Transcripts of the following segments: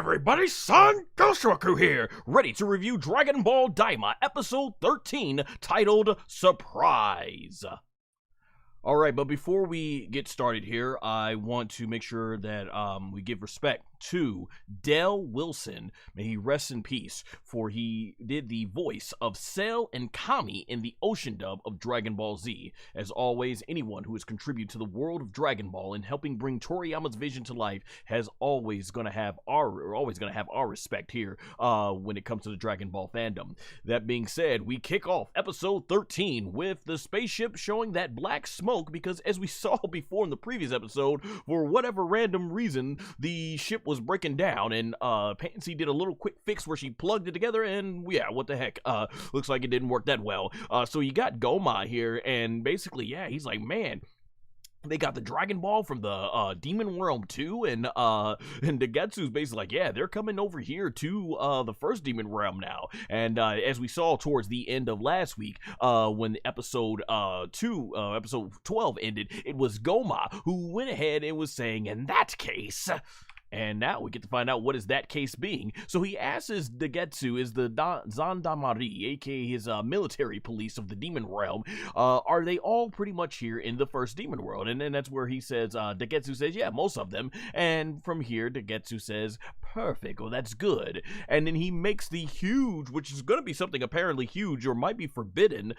everybody, SonGoshuaku here, ready to review Dragon Ball DAIMA episode 13, titled Surprise. Alright, but before we get started here, I want to make sure that we give respect to Dale Wilson. May he rest in peace, for he did the voice of Cell and Kami in the Ocean dub of Dragon Ball Z. As always, anyone who has contributed to the world of Dragon Ball and helping bring Toriyama's vision to life has always gonna have our respect here when it comes to the Dragon Ball fandom. That being said, we kick off episode 13 with the spaceship showing that black smoke, because as we saw before in the previous episode, for whatever random reason, the ship was breaking down, and Pansy did a little quick fix where she plugged it together, and yeah, what the heck, looks like it didn't work that well. So you got Gomah here, and basically, yeah, he's like, man, they got the Dragon Ball from the Demon Realm too, and Degesu's basically like, yeah, they're coming over here to the first Demon Realm now. And as we saw towards the end of last week, when episode 12 ended, it was Gomah who went ahead and was saying, in that case. And now we get to find out what is that case being. So he asks Degesu, is the Zandamari, aka his military police of the Demon Realm, are they all pretty much here in the first Demon World? And then that's where he says, Degesu says, yeah, most of them. And from here, Degesu says, perfect, well, that's good. And then he makes the huge, which is going to be something apparently huge or might be forbidden,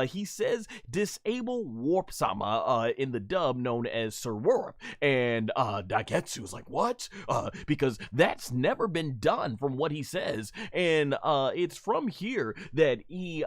he says, disable Warp-sama in the dub known as Sir Warp. And Degesu is like, what? Because that's never been done from what he says, and it's from here that he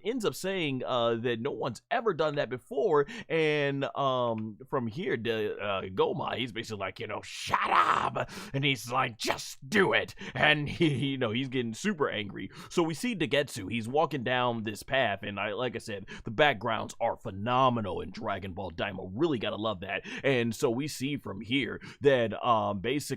ends up saying that no one's ever done that before, and from here Gomah, he's basically like, shut up, and he's like, just do it, and he, he's getting super angry. So we see Degesu, he's walking down this path, and like I said, the backgrounds are phenomenal in Dragon Ball DAIMA, really gotta love that. And so we see from here that basically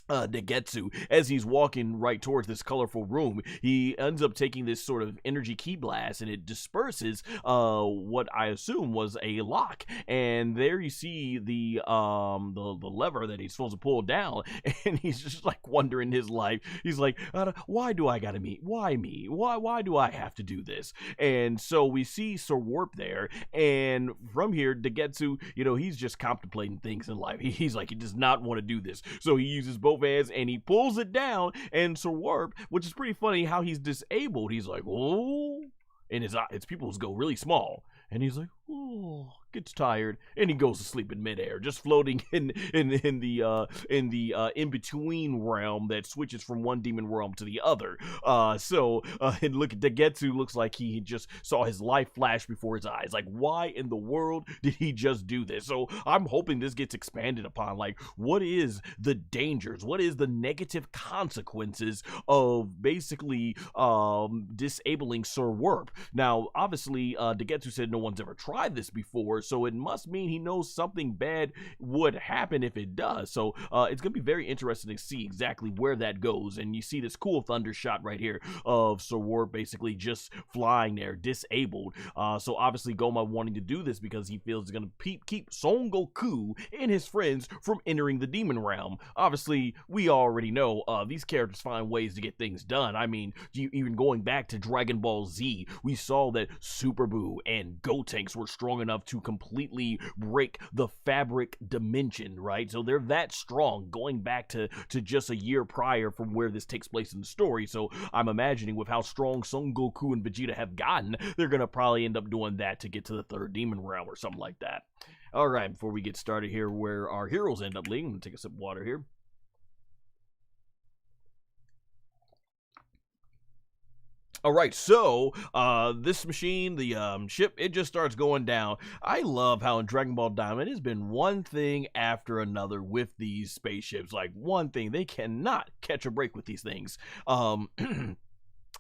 Degesu, as he's walking right towards this colorful room, he ends up taking this sort of energy key blast, and it disperses what I assume was a lock. And there you see the lever that he's supposed to pull down, and he's just like wondering his life. He's like, why do I gotta meet? Why me? Why do I have to do this? And so we see Sir Warp there, and from here, Degesu, he's just contemplating things in life. He's like, he does not want to do this, so he uses both hands and he pulls it down, and Sir Warp, which is pretty funny how he's disabled, he's like, oh, and his pupils go really small, and he's like, oh, gets tired, and he goes to sleep in midair, just floating in the in-between realm that switches from one demon realm to the other. And look at Degesu, looks like he just saw his life flash before his eyes. Like, why in the world did he just do this? So I'm hoping this gets expanded upon. Like, what is the dangers? What is the negative consequences of basically disabling Sir Warp? Now, obviously, Degesu said no one's ever tried this before, so it must mean he knows something bad would happen if it does. So it's gonna be very interesting to see exactly where that goes. And you see this cool thunder shot right here of Sir Warp basically just flying there, disabled. So obviously Gomah wanting to do this because he feels it's gonna keep Son Goku and his friends from entering the Demon Realm. Obviously, we already know these characters find ways to get things done. I mean, even going back to Dragon Ball Z, we saw that Super Buu and Gotenks were strong enough to completely break the fabric dimension, right? So they're that strong, going back to just a year prior from where this takes place in the story. So I'm imagining with how strong Son Goku and Vegeta have gotten, they're gonna probably end up doing that to get to the third Demon Realm or something like that. Alright, before we get started here, where our heroes end up leading, I'm gonna take a sip of water here. Alright, so, this machine, the ship, it just starts going down. I love how in Dragon Ball DAIMA, it has been one thing after another with these spaceships. Like, one thing, they cannot catch a break with these things.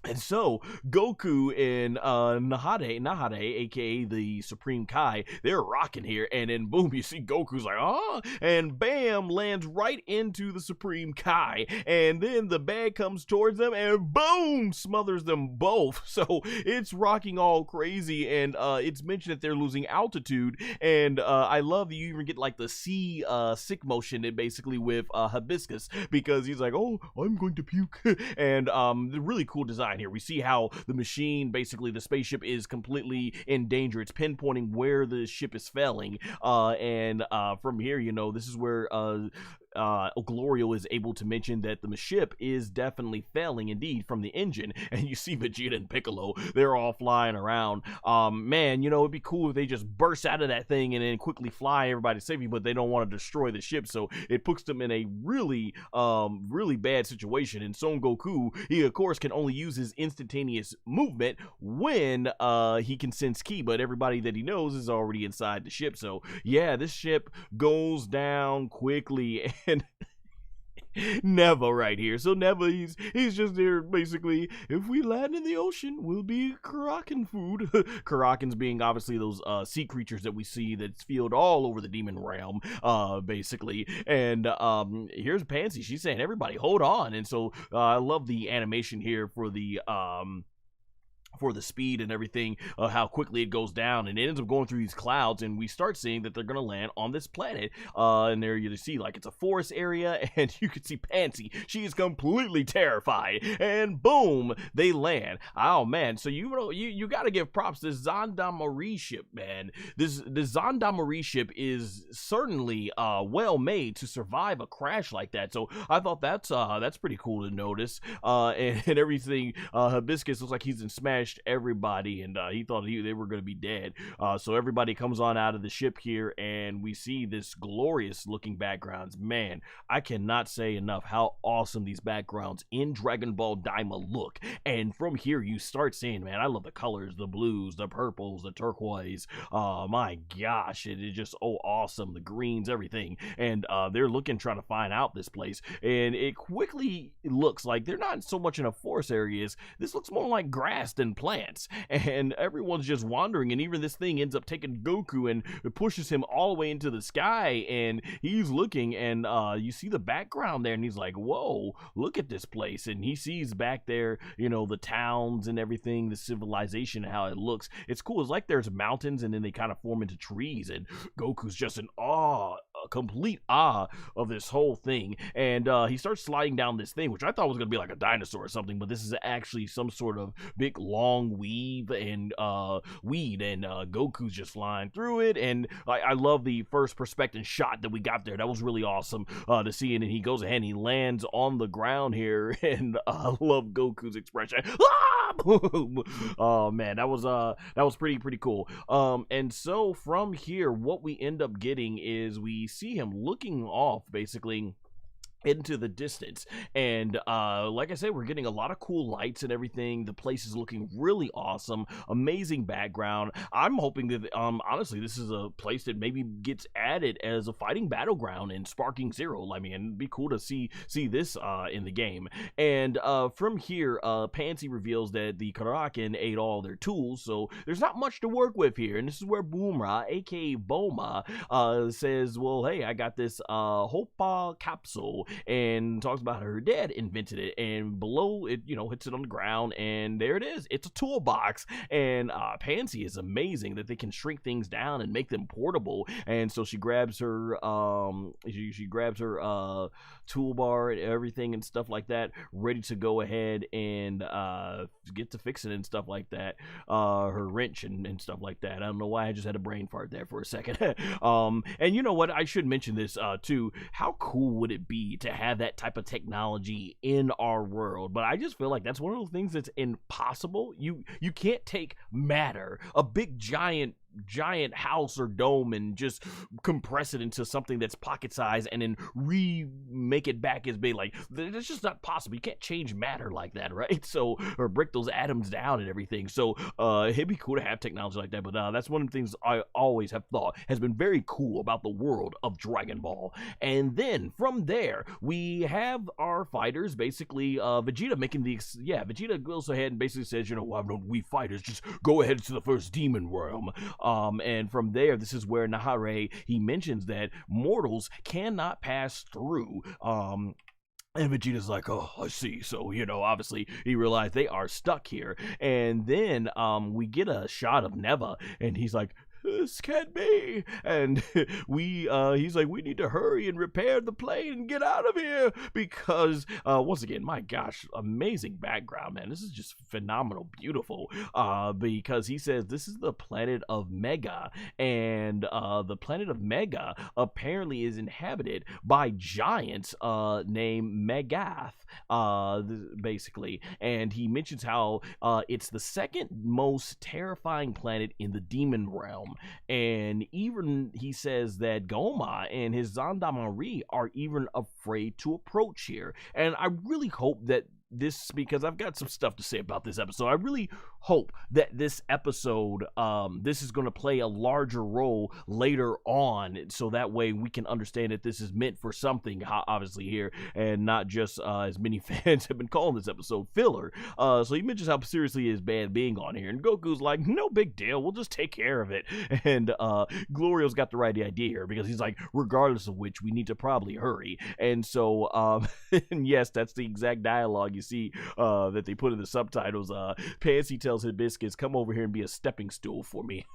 And so Goku and Nahare, aka the Supreme Kai, they're rocking here, and then boom, you see Goku's like, oh, and bam, lands right into the Supreme Kai, and then the bag comes towards them, and boom, smothers them both. So it's rocking all crazy, and it's mentioned that they're losing altitude, and I love that you even get like the sea sick motion, basically with Hibiscus, because he's like, oh, I'm going to puke, and the really cool design here. We see how the machine, basically the spaceship, is completely in danger. It's pinpointing where the ship is failing, and from here, you know, this is where Glorio is able to mention that the ship is definitely failing indeed from the engine, and you see Vegeta and Piccolo, they're all flying around. Man, you know, it'd be cool if they just burst out of that thing and then quickly fly everybody to safety, but they don't want to destroy the ship, so it puts them in a really bad situation. And Son Goku, he of course can only use his instantaneous movement when he can sense ki, but everybody that he knows is already inside the ship. So yeah, this ship goes down quickly, and Neva right here. So Neva, he's just there basically. If we land in the ocean, we'll be Karakin food. Karakins being obviously those sea creatures that we see that's found all over the demon realm, basically. And here's Pansy. She's saying, everybody, hold on. And so I love the animation here for the speed and everything, how quickly it goes down, and it ends up going through these clouds, and we start seeing that they're gonna land on this planet, and there you see like it's a forest area, and you can see Pansy, she is completely terrified, and boom, they land. Oh man, so you gotta give props to this Zandamari ship, man. The Zandamari ship is certainly well made to survive a crash like that, so I thought that's pretty cool to notice, and everything. Hibiscus looks like he's in smashed everybody, and he thought they were going to be dead. So everybody comes on out of the ship here, and we see this glorious looking backgrounds. Man, I cannot say enough how awesome these backgrounds in Dragon Ball DAIMA look. And from here you start seeing, man, I love the colors, the blues, the purples, the turquoise. My gosh, it is just awesome. The greens, everything. And they're trying to find out this place, and it quickly looks like they're not so much in a forest areas. This looks more like grass than plants, and everyone's just wandering, and even this thing ends up taking Goku and it pushes him all the way into the sky, and he's looking, and you see the background there, and he's like, whoa, look at this place, and he sees back there, you know, the towns and everything, the civilization, how it looks. It's cool. It's like there's mountains, and then they kind of form into trees, and Goku's just in awe, complete awe of this whole thing, and he starts sliding down this thing, which I thought was going to be like a dinosaur or something, but this is actually some sort of big long weave and weed, and Goku's just flying through it, and I love the first perspective shot that we got there. That was really awesome to see, and he goes ahead and he lands on the ground here, and I love Goku's expression. Oh man, that was pretty cool. And so from here, what we end up getting is we see him looking off basically into the distance, and like I said, we're getting a lot of cool lights and everything. The place is looking really awesome, amazing background. I'm hoping that honestly this is a place that maybe gets added as a fighting battleground in Sparking Zero. I mean, it'd be cool to see this in the game. And from here, Pansy reveals that the Karakin ate all their tools, so there's not much to work with here, and this is where Bulma, aka Bulma, says, well, hey, I got this Hopa capsule, and talks about her dad invented it, and below it, you know, hits it on the ground, and there it is. It's a toolbox, and Pansy is amazing that they can shrink things down and make them portable, and so she grabs her she grabs her toolbar and everything and stuff like that, ready to go ahead and get to fixing it and stuff like that. Her wrench and stuff like that. I don't know why I just had a brain fart there for a second. And you know what? I should mention this too. How cool would it be to have that type of technology in our world? But I just feel like that's one of those things that's impossible. You can't take matter, a big giant giant house or dome and just compress it into something that's pocket size and then remake it back as big. Like, that's just not possible. You can't change matter like that, right? So, or break those atoms down and everything. So it'd be cool to have technology like that. But that's one of the things I always have thought has been very cool about the world of Dragon Ball. And then from there, we have our fighters, basically Vegeta making the Vegeta goes ahead and basically says, you know, well, we fighters just go ahead to the first demon realm. And from there, this is where Nahare, he mentions that mortals cannot pass through. And Vegeta's like, oh, I see. So, you know, obviously he realized they are stuck here. And then we get a shot of Neva, and he's like, this can't be. And he's like, we need to hurry and repair the plane and get out of here, because once again, my gosh, amazing background, man. This is just phenomenal, beautiful, because he says this is the planet of Mega, and the planet of Mega apparently is inhabited by giants named Megath, basically. And he mentions how it's the second most terrifying planet in the demon realm. And even he says that Gomah and his Zandamari are even afraid to approach here. And I really hope that this, because I've got some stuff to say about this episode. I really hope that this episode, this is going to play a larger role later on, so that way we can understand that this is meant for something, obviously, here, and not just, as many fans have been calling this episode, filler. So he mentions how seriously it is bad being on here, and Goku's like, no big deal, we'll just take care of it. And Glorio's got the right idea here, because he's like, regardless of which, we need to probably hurry. And so, and yes, that's the exact dialogue you see that they put in the subtitles. Pansy tells Hibiscus, come over here and be a stepping stool for me.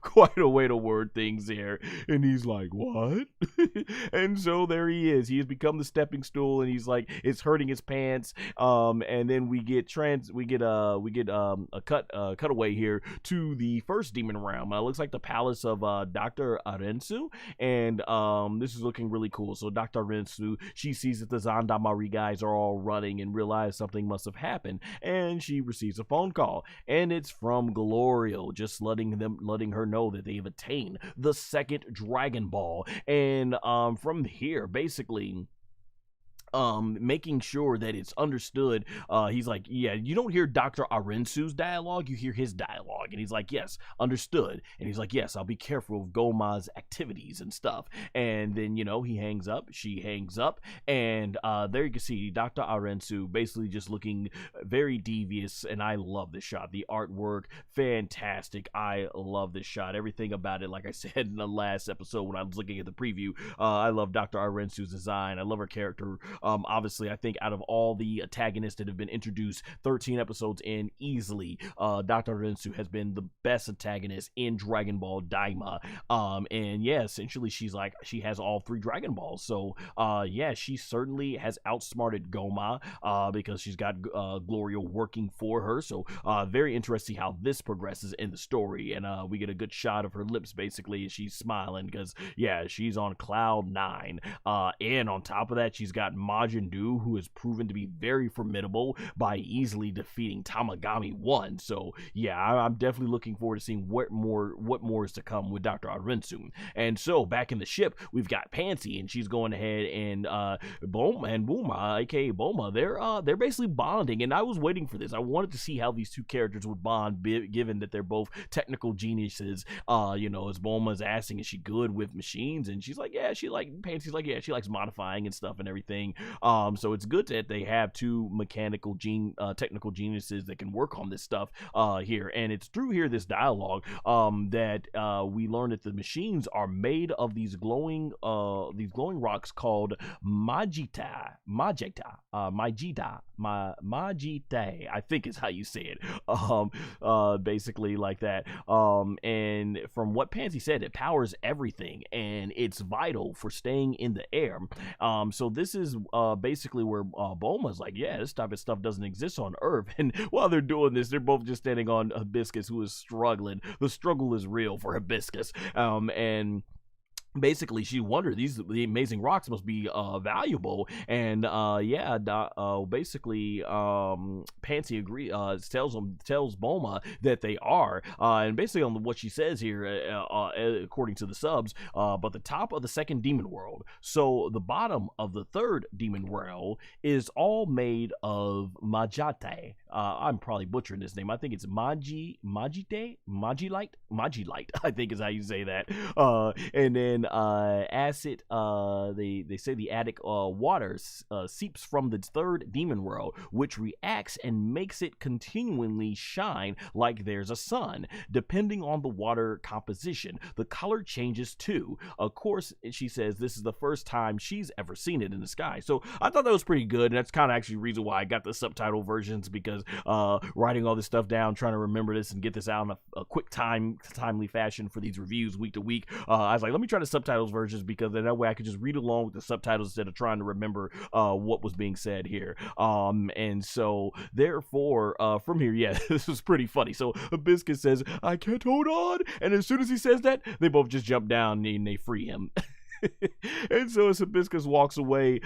Quite a way to word things there. And he's like, what? And so there he is. He has become the stepping stool, and he's like, it's hurting his pants. And then we get a cutaway here to the first demon realm. It looks like the palace of Dr. Arensu, and this is looking really cool. So Dr. Arensu, she sees that the Zandamari guys are all running and realize something must have happened, and she receives a phone call, and it's from Glorio, just letting her know that they've attained the second Dragon Ball. And from here, basically, making sure that it's understood, he's like, yeah, you don't hear Dr. Arensu's dialogue, you hear his dialogue. And he's like, yes, understood. And he's like, yes, I'll be careful of Gomah's activities and stuff. And then, you know, he hangs up, she hangs up, and there you can see Dr. Arensu basically just looking very devious. And I love this shot. The artwork, fantastic. I love this shot. Everything about it, like I said in the last episode when I was looking at the preview, I love Dr. Arensu's design. I love her character. Obviously, I think out of all the antagonists that have been introduced 13 episodes in, easily, Dr. Rensu has been the best antagonist in Dragon Ball DAIMA. And yeah, essentially, she has all 3 Dragon Balls. So, yeah, she certainly has outsmarted Gomah, because she's got Glorio working for her. So, very interesting how this progresses in the story. And we get a good shot of her lips, basically, as she's smiling, because, yeah, she's on cloud 9. And on top of that, she's got Majin Buu, who has proven to be very formidable by easily defeating Tamagami 1. So yeah, I'm definitely looking forward to seeing what more is to come with Dr. Arensu. And so back in the ship, we've got Pansy, and she's going ahead, and Bulma, aka Bulma, they're basically bonding. And I was waiting for this. I wanted to see how these two characters would bond, given that they're both technical geniuses. You know, as Bulma's asking, is she good with machines? And she's like, yeah, Pansy's like, yeah, she likes modifying and stuff and everything. So it's good that they have two technical geniuses that can work on this stuff here. And it's through here, this dialogue, that we learn that the machines are made of these glowing rocks called Majita, I think is how you say it. Basically like that. And from what Pansy said, it powers everything, and it's vital for staying in the air. So this is basically where Bulma's like, yeah, this type of stuff doesn't exist on Earth. And while they're doing this, they're both just standing on Hibiscus, who is struggling. The struggle is real for Hibiscus. And basically she wondered the amazing rocks must be valuable, and basically Pansy tells Bulma that they are, and basically on what she says here, according to the subs, but the top of the second demon world, so the bottom of the third demon world is all made of Majate. I'm probably butchering this name. I think it's Magite, Magilite, I think is how you say that. And then acid, they say the attic water seeps from the third demon world, which reacts and makes it continually shine like there's a sun. Depending on the water composition, the color changes too. Of course, she says this is the first time she's ever seen it in the sky. So I thought that was pretty good, and that's kind of actually the reason why I got the subtitle versions, because writing all this stuff down, trying to remember this and get this out in a quick timely fashion for these reviews week to week, I was like, let me try the subtitles versions, because then that way I could just read along with the subtitles instead of trying to remember what was being said here. And so therefore, from here, yeah, this was pretty funny. So Hibiscus says, I can't hold on, and as soon as he says that, they both just jump down and they free him. And so as Hibiscus walks away,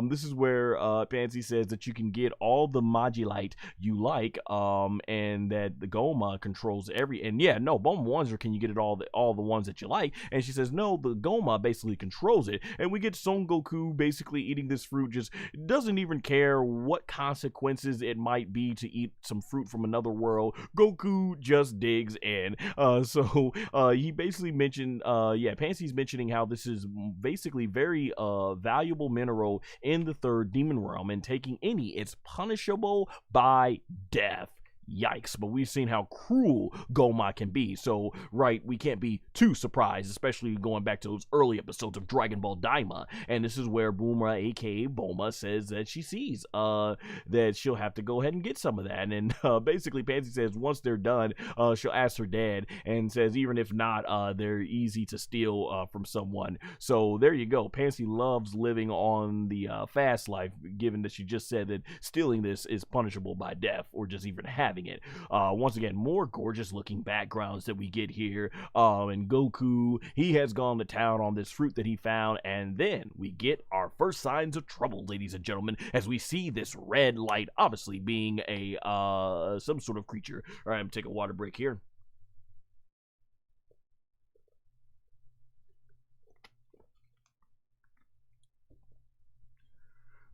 this is where Pansy says that you can get all the Magilite you like, and that the Gomah controls and yeah, no, Bulma wants her, can you get it all the ones that you like? And she says no, the Gomah basically controls it, and we get Son Goku basically eating this fruit, just doesn't even care what consequences it might be to eat some fruit from another world. Goku just digs in. So he basically mentioned, Pansy's mentioning how this is basically very valuable mineral in the third demon realm, and taking any, it's punishable by death. Yikes. But we've seen how cruel Gomah can be, so right, we can't be too surprised, especially going back to those early episodes of Dragon Ball DAIMA. And this is where Bulma, aka Bulma, says that she sees that she'll have to go ahead and get some of that. And basically Pansy says once they're done, she'll ask her dad, and says even if not, they're easy to steal from someone. So there you go. Pansy loves living on the fast life, given that she just said that stealing this is punishable by death, or just even having it. Once again, more gorgeous looking backgrounds that we get here, and Goku, he has gone to town on this fruit that he found, and then we get our first signs of trouble, ladies and gentlemen, as we see this red light, obviously being a some sort of creature. All right, I'm gonna take a water break here.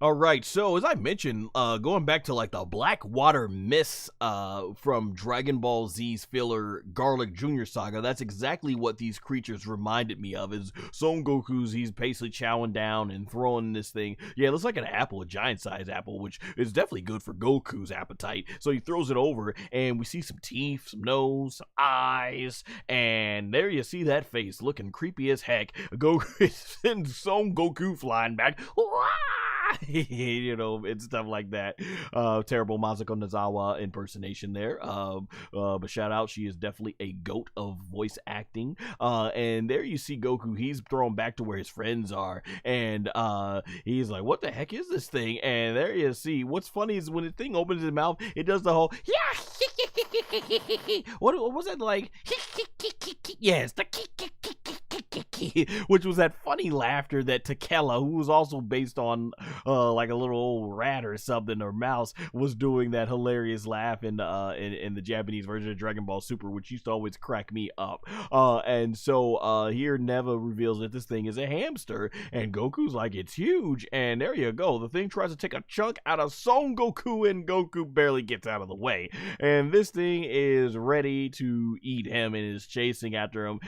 All right, so as I mentioned, going back to like the black water mists from Dragon Ball Z's filler Garlic Jr. Saga, that's exactly what these creatures reminded me of. Is Son Goku's, he's basically chowing down and throwing this thing. Yeah, it looks like an apple, a giant-sized apple, which is definitely good for Goku's appetite. So he throws it over, and we see some teeth, some nose, some eyes, and there you see that face looking creepy as heck. Goku and Son Goku flying back. You know, and stuff like that. Terrible Masako Nozawa impersonation there. But shout out, she is definitely a goat of voice acting. And there you see Goku, he's thrown back to where his friends are, and he's like, what the heck is this thing? And there you see, what's funny is when the thing opens its mouth, it does the whole what was that like? Yes, the which was that funny laughter that Takela, who was also based on like a little old rat or something, or mouse, was doing that hilarious laugh in the Japanese version of Dragon Ball Super, which used to always crack me up. And so here Neva reveals that this thing is a hamster, and Goku's like, it's huge, and there you go. The thing tries to take a chunk out of Son Goku, and Goku barely gets out of the way, and this thing is ready to eat him and is chasing after him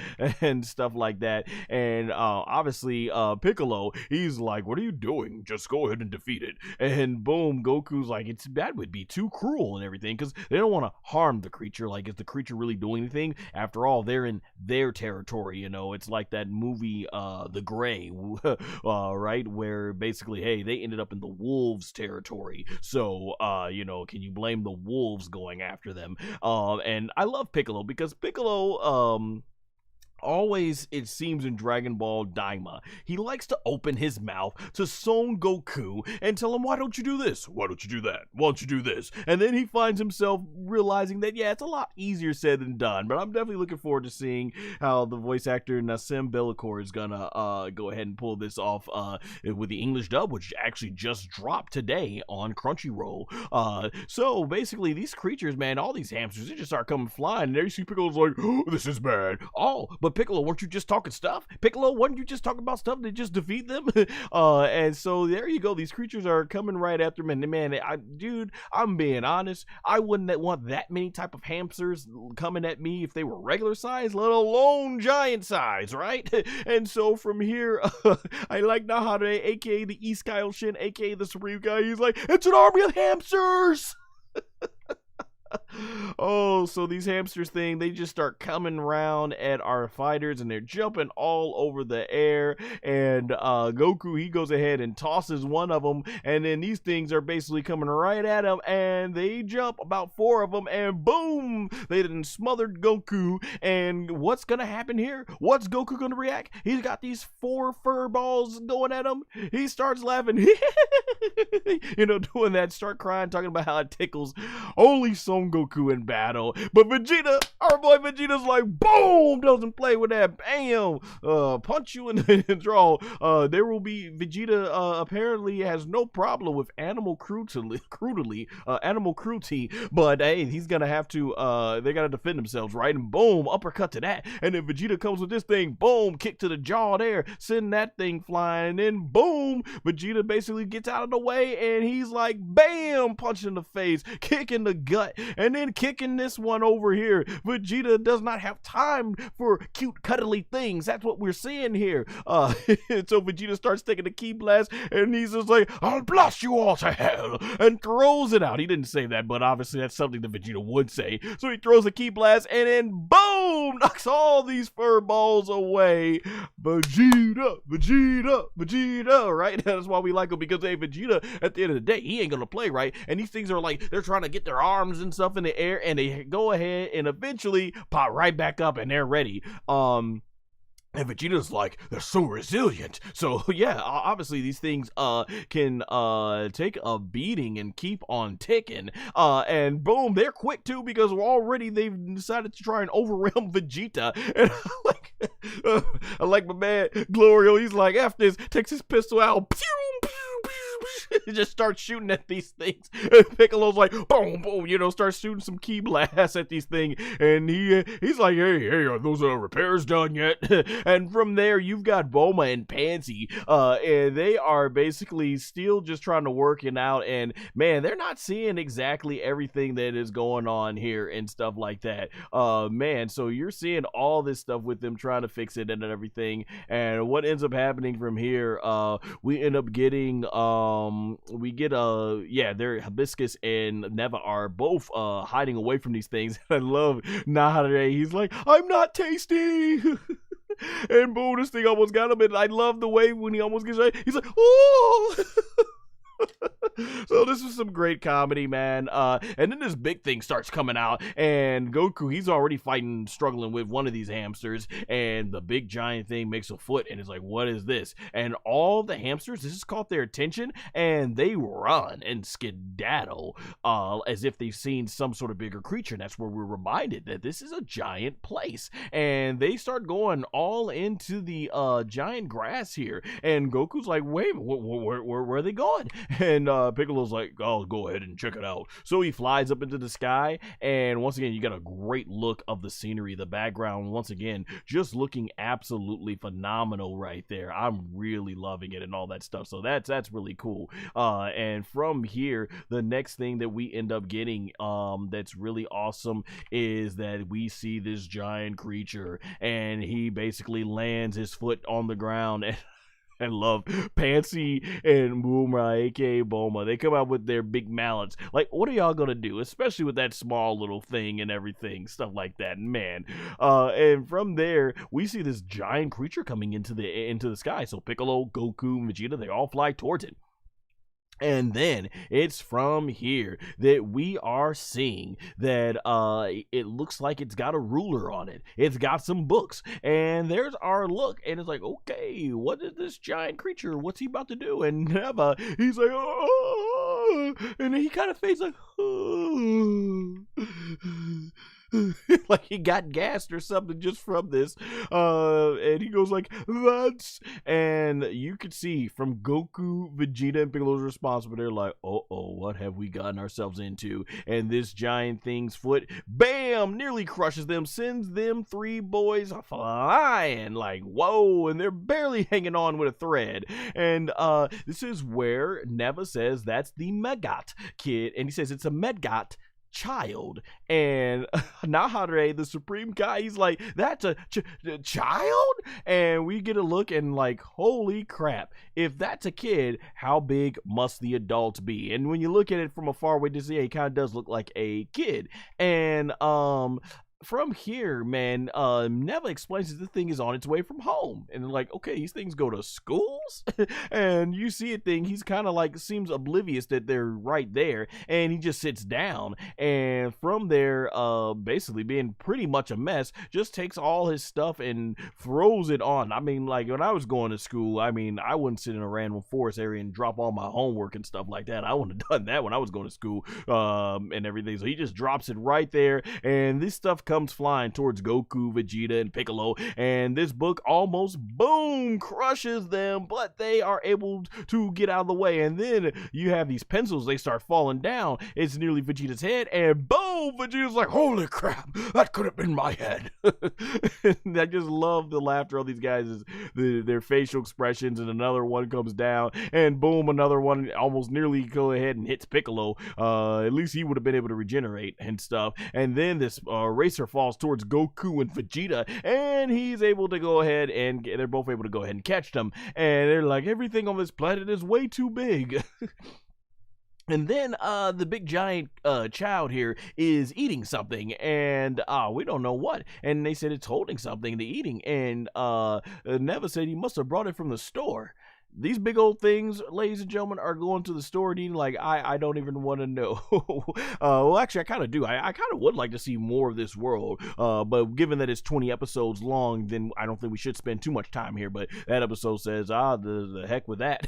and stuff like that. And obviously Piccolo, he's like, what are you doing? Just go ahead and defeat it. And boom, Goku's like, that would be too cruel and everything, because they don't want to harm the creature. Like, is the creature really doing anything? After all, they're in their territory, you know. It's like that movie The Gray, right, where basically, hey, they ended up in the wolves territory, so you know, can you blame the wolves going after them? And I love Piccolo, because Piccolo always, it seems in Dragon Ball DAIMA, he likes to open his mouth to Son Goku and tell him, why don't you do this? Why don't you do that? Why don't you do this? And then he finds himself realizing that, yeah, it's a lot easier said than done, but I'm definitely looking forward to seeing how the voice actor Nassim Bellicor is gonna go ahead and pull this off with the English dub, which actually just dropped today on Crunchyroll. So basically, these creatures, man, all these hamsters, they just start coming flying, and there you see Piccolo's like, oh, this is bad. Oh, but Piccolo, weren't you just talking stuff? Piccolo, weren't you just talking about stuff to just defeat them? And so there you go. These creatures are coming right after me. And man, dude, I'm being honest. I wouldn't want that many type of hamsters coming at me if they were regular size, let alone giant size, right? And so from here, I like Nahare, aka the East Kaioshin, aka the Supreme guy. He's like, it's an army of hamsters! Oh, so these hamsters thing, they just start coming around at our fighters and they're jumping all over the air, and Goku, he goes ahead and tosses one of them, and then these things are basically coming right at him, and they jump, about 4 of them, and boom, they done smothered Goku. And what's gonna happen here? What's Goku gonna react? He's got these 4 fur balls going at him. He starts laughing, you know, doing that, start crying, talking about how it tickles. Only Son Goku in battle, but Vegeta, our boy Vegeta's like, boom, doesn't play with that, bam, punch you in the draw. There will be, Vegeta apparently has no problem with animal cruelty, but hey, he's gonna have to, they gotta defend themselves, right? And boom, uppercut to that, and then Vegeta comes with this thing, boom, kick to the jaw there, send that thing flying, and then boom, Vegeta basically gets out of the way, and he's like, bam, punch in the face, kick in the gut, and then kicking this one over here. Vegeta does not have time for cute cuddly things. That's what we're seeing here. So Vegeta starts taking the ki blast, and he's just like, I'll blast you all to hell, and throws it out. He didn't say that, but obviously that's something that Vegeta would say. So he throws a ki blast, and then boom, knocks all these fur balls away. Vegeta, Vegeta, Vegeta, right? That's why we like him, because hey, Vegeta, at the end of the day, he ain't gonna play, right? And these things are like, they're trying to get their arms and stuff in the air, and they go ahead and eventually pop right back up, and they're ready. And Vegeta's like, they're so resilient. So yeah, obviously these things can take a beating and keep on ticking. And boom, they're quick too, because already they've decided to try and overwhelm Vegeta. And I like my man Glorio. He's like, F this, takes his pistol out, pew, pew, pew, he just starts shooting at these things. And Piccolo's like, boom, boom, you know, starts shooting some ki blasts at these things. And he's like, hey, are those repairs done yet? And from there, you've got Bulma and Panzy, and they are basically still just trying to work it out. And man, they're not seeing exactly everything that is going on here and stuff like that. Man, so you're seeing all this stuff with them trying to fix it and everything. And what ends up happening from here, we end up getting, they're Hibiscus and Neva are both hiding away from these things. I love Nahare. He's like, I'm not tasty. And boom, this thing almost got him. And I love the way when he almost gets right, he's like, oh. So this is some great comedy, man. And then this big thing starts coming out, and Goku, he's already struggling with one of these hamsters, and the big giant thing makes a foot, and it's like, what is this? And all the hamsters, this has caught their attention, and they run and skedaddle as if they've seen some sort of bigger creature. And that's where we're reminded that this is a giant place, and they start going all into the giant grass here, and Goku's like, wait, where are they going? And Piccolo's like, oh, go ahead and check it out. So he flies up into the sky, and once again, you got a great look of the scenery, the background, once again, just looking absolutely phenomenal right there. I'm really loving it and all that stuff, so that's really cool. And from here, the next thing that we end up getting that's really awesome is that we see this giant creature, and he basically lands his foot on the ground, and I love Panzy and Bulma, aka Bulma. They come out with their big mallets. Like, what are y'all gonna do? Especially with that small little thing and everything, stuff like that, man. And from there, we see this giant creature coming into the sky. So Piccolo, Goku, and Vegeta, they all fly towards it. And then it's from here that we are seeing that it looks like it's got a ruler on it. It's got some books, and there's our look, and it's like, okay, what is this giant creature? What's he about to do? And Neva, he's like, oh, and then he kind of fades like, oh. Like he got gassed or something just from this, and he goes like, that's, and you could see from Goku, Vegeta, and Piccolo's response, but they're like, oh, what have we gotten ourselves into? And this giant thing's foot, bam, nearly crushes them, sends them three boys flying, like, whoa, and they're barely hanging on with a thread. And this is where Neva says that's the Megat kid, and he says it's a Megat child, and Nahare, the supreme guy, he's like, that's a child? And we get a look and like, holy crap, if that's a kid, how big must the adults be? And when you look at it from a far away distance, he kind of does look like a kid. And from here, man, Neva explains that this thing is on its way from home. And they're like, okay, these things go to schools? And you see a thing, he's kind of like, seems oblivious that they're right there. And he just sits down. And from there, basically being pretty much a mess, just takes all his stuff and throws it on. I mean, like, when I was going to school, I mean, I wouldn't sit in a random forest area and drop all my homework and stuff like that. I wouldn't have done that when I was going to school, and everything. So he just drops it right there. And this stuff comes flying towards Goku, Vegeta, and Piccolo, and this book almost, boom, crushes them, but they are able to get out of the way. And then you have these pencils, they start falling down. It's nearly Vegeta's head, and boom, Vegeta's like, holy crap, that could have been my head. And I just love the laughter of these guys, is their facial expressions. And another one comes down, and boom, another one almost nearly go ahead and hits Piccolo. At least he would have been able to regenerate and stuff. And then this racer falls towards Goku and Vegeta, and he's able to go ahead, and they're both able to go ahead and catch them. And they're like, everything on this planet is way too big. And then the big giant child here is eating something, and we don't know what. And they said it's holding something to eating, and Neva said he must have brought it from the store. These big old things, ladies and gentlemen, are going to the store and eating like, I don't even want to know. Well, actually, I kind of do. I kind of would like to see more of this world. But given that it's 20 episodes long, then I don't think we should spend too much time here. But that episode says, the heck with that.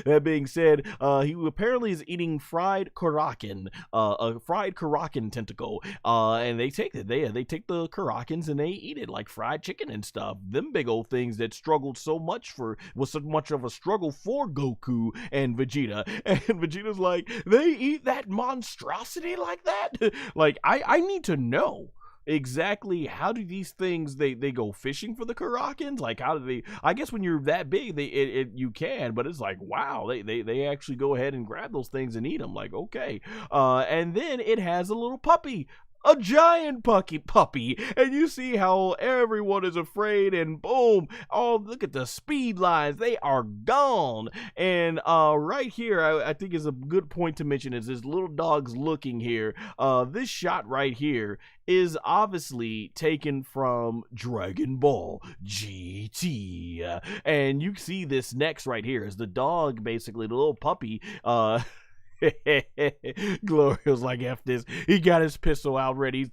That being said, he apparently is eating fried Karakin, a fried Karakin tentacle. And they take it. They take the Karakins and they eat it like fried chicken and stuff. Them big old things that struggled so much was so much of a struggle for Goku and Vegeta. And Vegeta's like, they eat that monstrosity like that? Like, I need to know exactly how do these things, they go fishing for the Karakins? Like, how do they, I guess when you're that big, you can, but it's like, wow, they actually go ahead and grab those things and eat them. Like, okay. And then it has a little puppy, a giant puppy, and you see how everyone is afraid, and boom, oh, look at the speed lines, they are gone. And right here, I think is a good point to mention, is this little dog's looking here. This shot right here is obviously taken from Dragon Ball GT, and you see this next right here is the dog, basically the little puppy, Glorio's like, F this. He got his pistol out ready.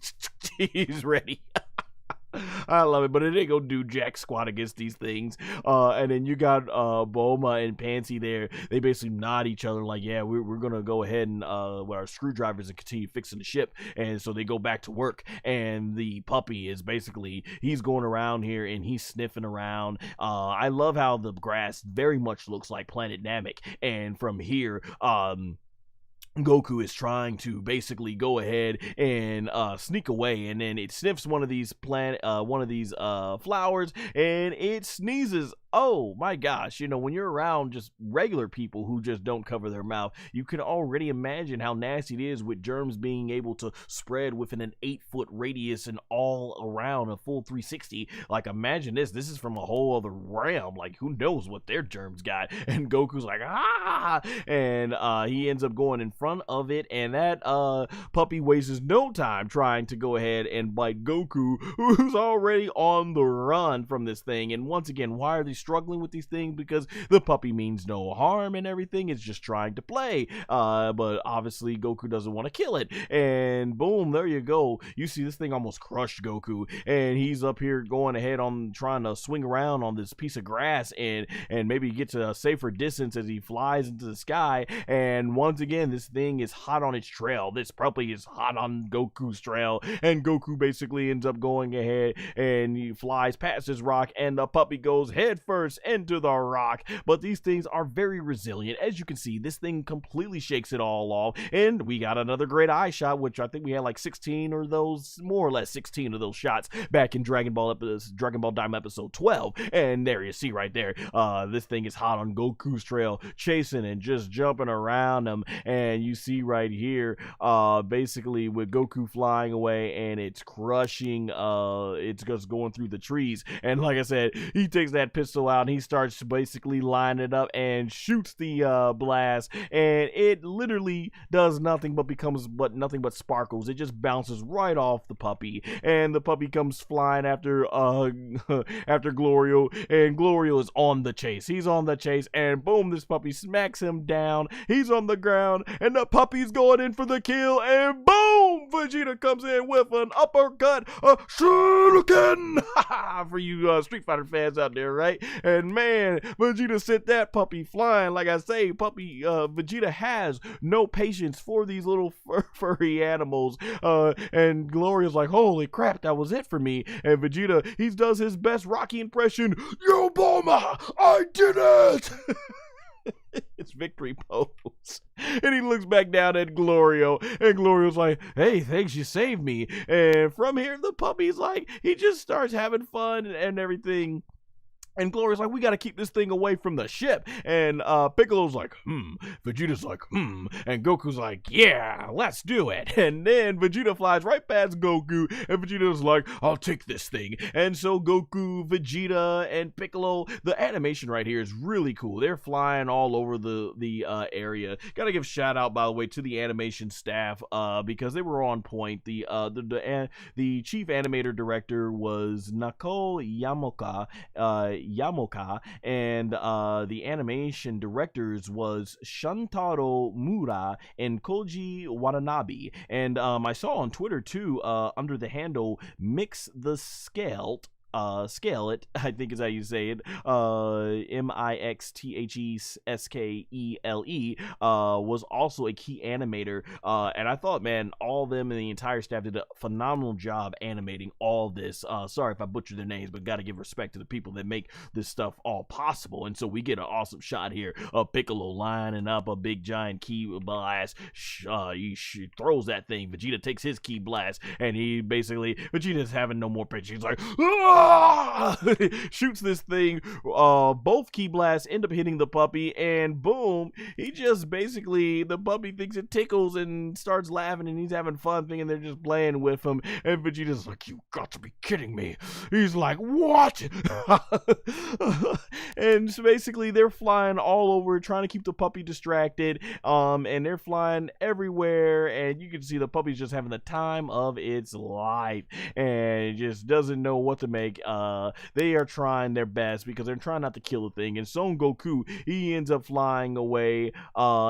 He's ready. I love it, but it ain't gonna do jack squat against these things. And then you got Bulma and Panzy there. They basically nod each other like, yeah, we're gonna go ahead and with our screwdrivers and continue fixing the ship. And so they go back to work, and the puppy is basically, he's going around here and he's sniffing around. I love how the grass very much looks like Planet Namek, and from here Goku is trying to basically go ahead and sneak away, and then it sniffs one of these flowers, and it sneezes. Oh my gosh, you know, when you're around just regular people who just don't cover their mouth, you can already imagine how nasty it is with germs being able to spread within an 8-foot radius and all around a full 360. Like, imagine this is from a whole other realm. Like, who knows what their germs got? And Goku's like, ah, and he ends up going in front of it, and that puppy wastes no time trying to go ahead and bite Goku, who's already on the run from this thing. And once again, why are these struggling with these things because the puppy means no harm and everything. It's just trying to play. But obviously Goku doesn't want to kill it. And boom, there you go. You see this thing almost crushed Goku, and he's up here going ahead on trying to swing around on this piece of grass and maybe get to a safer distance as he flies into the sky. And once again, this thing is hot on its trail. This puppy is hot on Goku's trail, and Goku basically ends up going ahead and he flies past this rock, and the puppy goes head first into the rock. But these things are very resilient. As you can see, this thing completely shakes it all off, and we got another great eye shot, which I think we had like 16 or those, more or less 16 of those shots back in Dragon Ball DAIMA episode 12. And there you see right there, this thing is hot on Goku's trail, chasing and just jumping around him. And you see right here, basically with Goku flying away, and it's crushing, it's just going through the trees. And like I said, he takes that pistol out and he starts basically lining it up and shoots the blast, and it literally does nothing but nothing but sparkles. It just bounces right off the puppy, and the puppy comes flying after after Glorio, and Glorio is on the chase. He's on the chase, and boom, this puppy smacks him down. He's on the ground, and the puppy's going in for the kill, and boom, Vegeta comes in with an uppercut, a shuriken for you Street Fighter fans out there, right? And man, Vegeta sent that puppy flying. Like I say, Vegeta has no patience for these little furry animals, and Gloria's like, holy crap, that was it for me. And Vegeta, he does his best Rocky impression. Yo, Bulma, I did it! It's victory pose. And he looks back down at Glorio, and Glorio's like, hey, thanks, you saved me. And from here, the puppy's like, he just starts having fun and everything. And Gloria's like, we gotta keep this thing away from the ship. And Piccolo's like, Vegeta's like, and Goku's like, yeah, let's do it. And then Vegeta flies right past Goku, and Vegeta's like, I'll take this thing. And so Goku, Vegeta, and Piccolo, the animation right here is really cool. They're flying all over the area. Gotta give shout out, by the way, to the animation staff, because they were on point. The chief animator director was Nako Yamoka, and the animation directors was Shuntaro Mura and Koji Watanabe. And I saw on Twitter too, under the handle Mix the Scale, Scale-it, I think is how you say it, Mixtheskele, was also a key animator, and I thought, man, all of them and the entire staff did a phenomenal job animating all this. Sorry if I butchered their names, but gotta give respect to the people that make this stuff all possible. And so we get an awesome shot here of Piccolo lining up a big giant ki blast. He throws that thing. Vegeta takes his ki blast, and he basically, Vegeta's having no more patience. He's like, ah! Shoots this thing. Both ki blasts end up hitting the puppy, and boom, he just basically, the puppy thinks it tickles and starts laughing, and he's having fun thinking they're just playing with him. And Vegeta's like, you got to be kidding me. He's like, what? And so basically they're flying all over trying to keep the puppy distracted, and they're flying everywhere, and you can see the puppy's just having the time of its life and just doesn't know what to make. They are trying their best because they're trying not to kill the thing. And Son Goku, he ends up flying away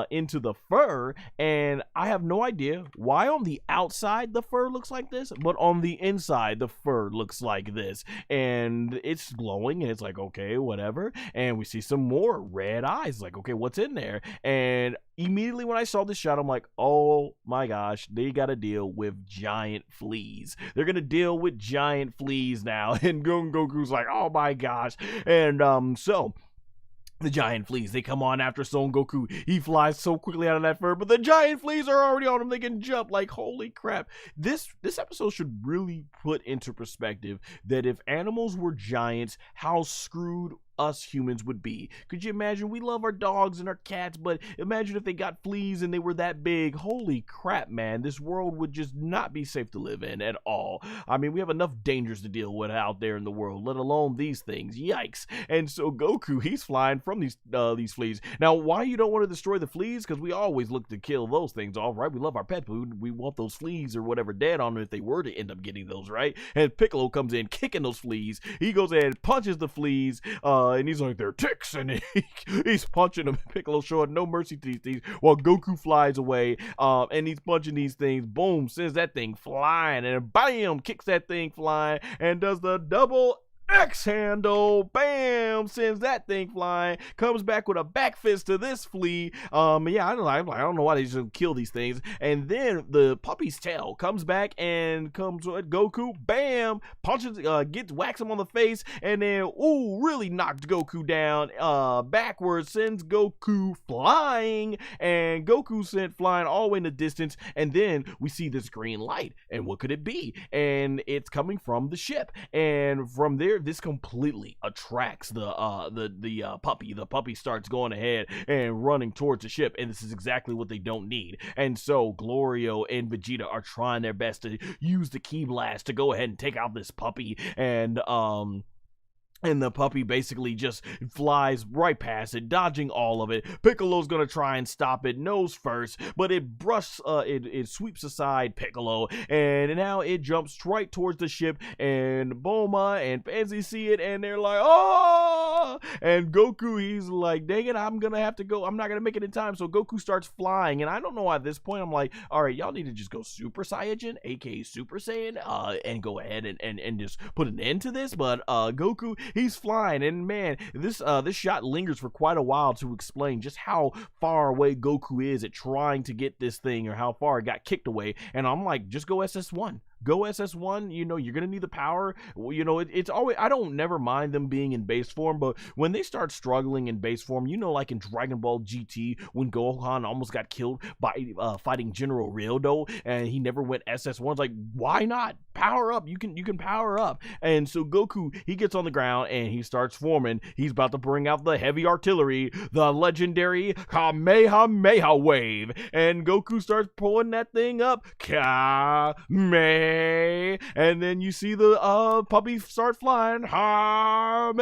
into the fur, and I have no idea why on the outside the fur looks like this, but on the inside the fur looks like this, and it's glowing, and it's like, okay, whatever. And we see some more red eyes, like, okay, what's in there? And immediately when I saw this shot, I'm like, oh my gosh, they gotta deal with giant fleas. They're gonna deal with giant fleas now. And Goku's like, oh my gosh. And so the giant fleas, they come on after Son Goku. He flies so quickly out of that fur, but the giant fleas are already on him. They can jump like, holy crap. This episode should really put into perspective that if animals were giants, how screwed us humans would be. Could you imagine? We love our dogs and our cats, but imagine if they got fleas and they were that big. Holy crap, man. This world would just not be safe to live in at all. I mean, we have enough dangers to deal with out there in the world, let alone these things. Yikes. And so Goku, he's flying from these fleas. Now, why you don't want to destroy the fleas? Because we always look to kill those things off, right? We love our pets, but we want those fleas or whatever dead on them if they were to end up getting those, right? And Piccolo comes in kicking those fleas. He goes in and punches the fleas. and he's like, they're ticks, and he's punching them. Piccolo showing no mercy to these things, while Goku flies away, and he's punching these things. Boom, sends that thing flying, and bam, kicks that thing flying, and does the double X handle, bam, sends that thing flying, comes back with a back fist to this flea. Yeah, I don't know why they just kill these things. And then the puppy's tail comes back and comes with Goku, bam, punches, whacks him on the face, and then, ooh, really knocked Goku down, backwards, sends Goku flying, and Goku sent flying all the way in the distance. And then we see this green light, and what could it be? And it's coming from the ship, and from there, this completely attracts the puppy. The puppy starts going ahead and running towards the ship, and this is exactly what they don't need. And so Glorio and Vegeta are trying their best to use the ki blast to go ahead and take out this puppy, and the puppy basically just flies right past it, dodging all of it. Piccolo's gonna try and stop it nose first, but it it sweeps aside Piccolo, and now it jumps right towards the ship, and Bulma and Panzy see it, and they're like, oh! And Goku, he's like, dang it, I'm gonna have to go. I'm not gonna make it in time. So Goku starts flying, and I don't know, at this point, I'm like, all right, y'all need to just go Super Saiyajin, aka Super Saiyan, and go ahead and just put an end to this. But Goku, he's flying, and man, this shot lingers for quite a while to explain just how far away Goku is at trying to get this thing, or how far it got kicked away. And I'm like, just go SS1. Go SS1, you know, you're gonna need the power. You know, it's always, I don't never mind them being in base form, but when they start struggling in base form, you know, like in Dragon Ball GT, when Gohan almost got killed by fighting General Ryodo, and he never went SS1. It's like, why not? Power up. You can power up. And so Goku, he gets on the ground and he starts forming. He's about to bring out the heavy artillery, the legendary Kamehameha wave, and Goku starts pulling that thing up. Kame. And then you see the puppy start flying, Hame,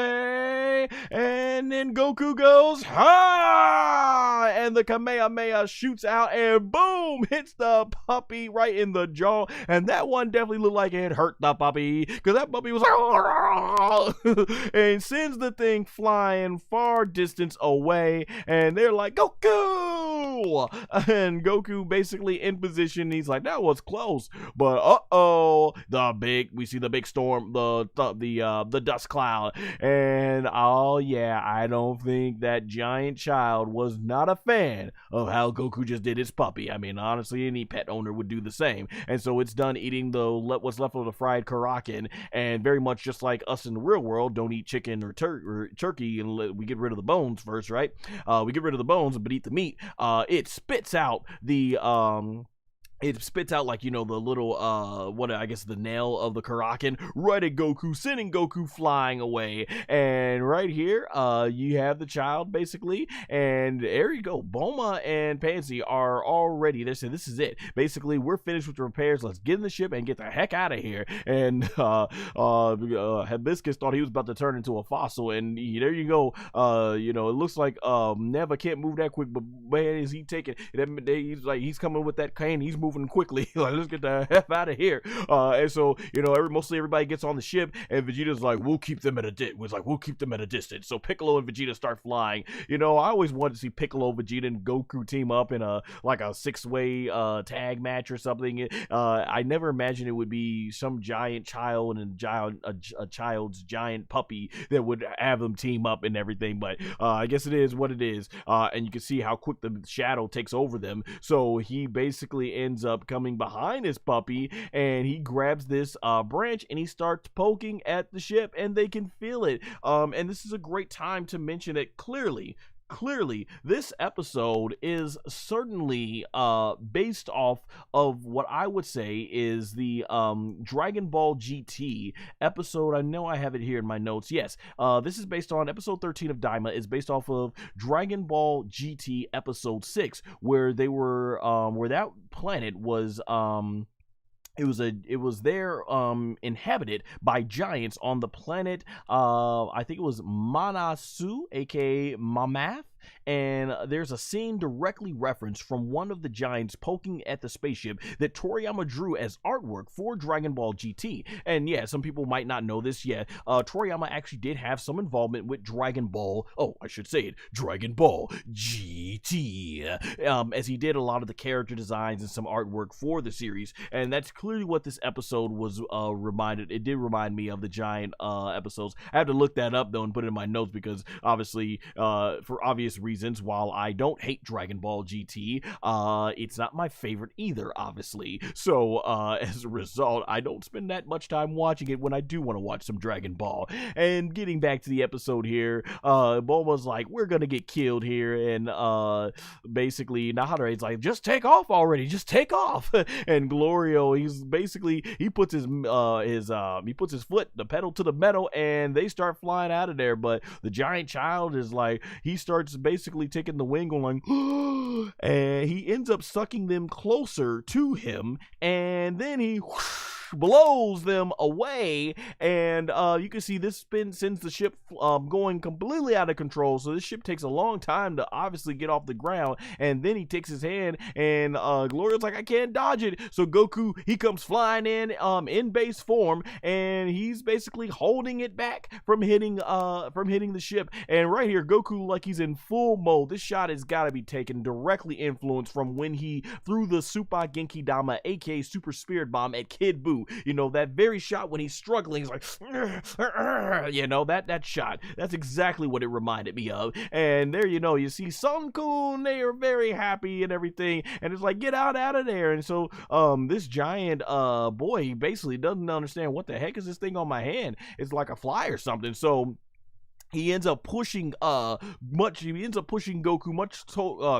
and then Goku goes, ha, and the Kamehameha shoots out, and boom, hits the puppy right in the jaw. And that one definitely looked like it hurt the puppy, because that puppy was like, and sends the thing flying far distance away, and they're like, Goku, and Goku basically in position. He's like, that was close, but we see the big storm, the dust cloud, and oh yeah, I don't think that giant child was not a fan of how Goku just did his puppy. I mean, honestly, any pet owner would do the same. And so it's done eating what's left of the fried Karakin, and very much just like us in the real world, don't eat chicken or turkey, and we get rid of the bones first, right? We get rid of the bones but eat the meat. It spits out like, you know, the little, the nail of the Karakin right at Goku, sending Goku flying away. And right here, you have the child, basically. And there you go. Bulma and Panzy are already, they said, this is it. Basically, we're finished with the repairs. Let's get in the ship and get the heck out of here. And Hibiscus thought he was about to turn into a fossil. And there you go. You know, it looks like Neva can't move that quick, but man, is he taking, he's coming with that cane. He's moving quickly. Like, let's get the F out of here. And so, you know, mostly everybody gets on the ship, and Vegeta's like, we'll keep them at a distance. So Piccolo and Vegeta start flying. You know, I always wanted to see Piccolo, Vegeta, and Goku team up in a six-way tag match or something. I never imagined it would be some giant child and a child's giant puppy that would have them team up and everything. But I guess it is what it is. And you can see how quick the shadow takes over them. So he basically ends up coming behind his puppy, and he grabs this branch and he starts poking at the ship, and they can feel it. And this is a great time to mention that clearly this episode is certainly based off of what I would say is the Dragon Ball GT episode. I know I have it here in my notes. Yes, this is based on episode 13 of Daima, is based off of Dragon Ball GT episode 6, where they were where that planet was it was there inhabited by giants on the planet, I think it was Manasu, aka Mamath. and there's a scene directly referenced from one of the giants poking at the spaceship that Toriyama drew as artwork for Dragon Ball GT. And yeah, some people might not know this yet. Toriyama actually did have some involvement with Dragon Ball, I should say it, Dragon Ball GT, as he did a lot of the character designs and some artwork for the series, and that's clearly what this episode was reminded. It did remind me of the giant episodes. I have to look that up though and put it in my notes because obviously, for obvious reasons, while I don't hate Dragon Ball GT, it's not my favorite either, obviously. So as a result, I don't spend that much time watching it when I do want to watch some Dragon Ball. And getting back to the episode here, Bulma's like, we're gonna get killed here, and basically Nahare's like, just take off already, just take off. And Glorio, he puts his foot, the pedal to the metal, and they start flying out of there. But the giant child is like, he starts basically taking the wing, going like, and he ends up sucking them closer to him, and then he blows them away, and you can see this sends the ship going completely out of control. So this ship takes a long time to obviously get off the ground, and then he takes his hand, and Glorio's like, I can't dodge it. So Goku, he comes flying in base form, and he's basically holding it back from hitting the ship. And right here, Goku, like he's in full mode. This shot has got to be taken directly influenced from when he threw the Super Genki Dama, aka Super Spirit Bomb, at Kid Buu. You know, that very shot when he's struggling, he's like, you know, that shot. That's exactly what it reminded me of. And there, you know, you see Son-kun, they are very happy and everything, and it's like, get out of there. And so this giant boy, he basically doesn't understand, what the heck is this thing on my hand? It's like a fly or something. So he ends up pushing Goku much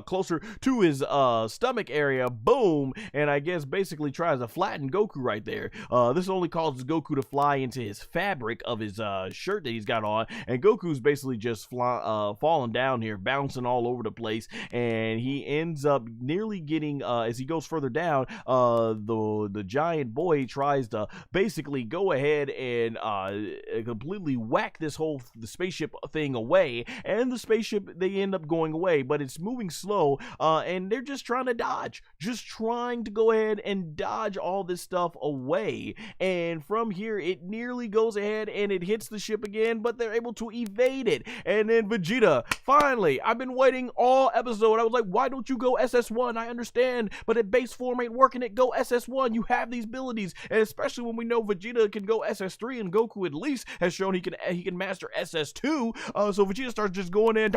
closer to his stomach area. Boom. And I guess basically tries to flatten Goku right there. This only causes Goku to fly into his fabric of his shirt that he's got on, and Goku's basically just falling down here, bouncing all over the place, and he ends up nearly getting, as he goes further down, the giant boy tries to basically go ahead and completely whack the spaceship thing away, and the spaceship, they end up going away, but it's moving slow, and they're just trying to go ahead and dodge all this stuff away. And from here, it nearly goes ahead and it hits the ship again, but they're able to evade it. And then Vegeta, finally, I've been waiting all episode. I was like, why don't you go SS1? I understand, but at base form ain't working it. Go SS1. You have these abilities, and especially when we know Vegeta can go SS3, and Goku at least has shown he can master SS2. So Vegeta starts just going in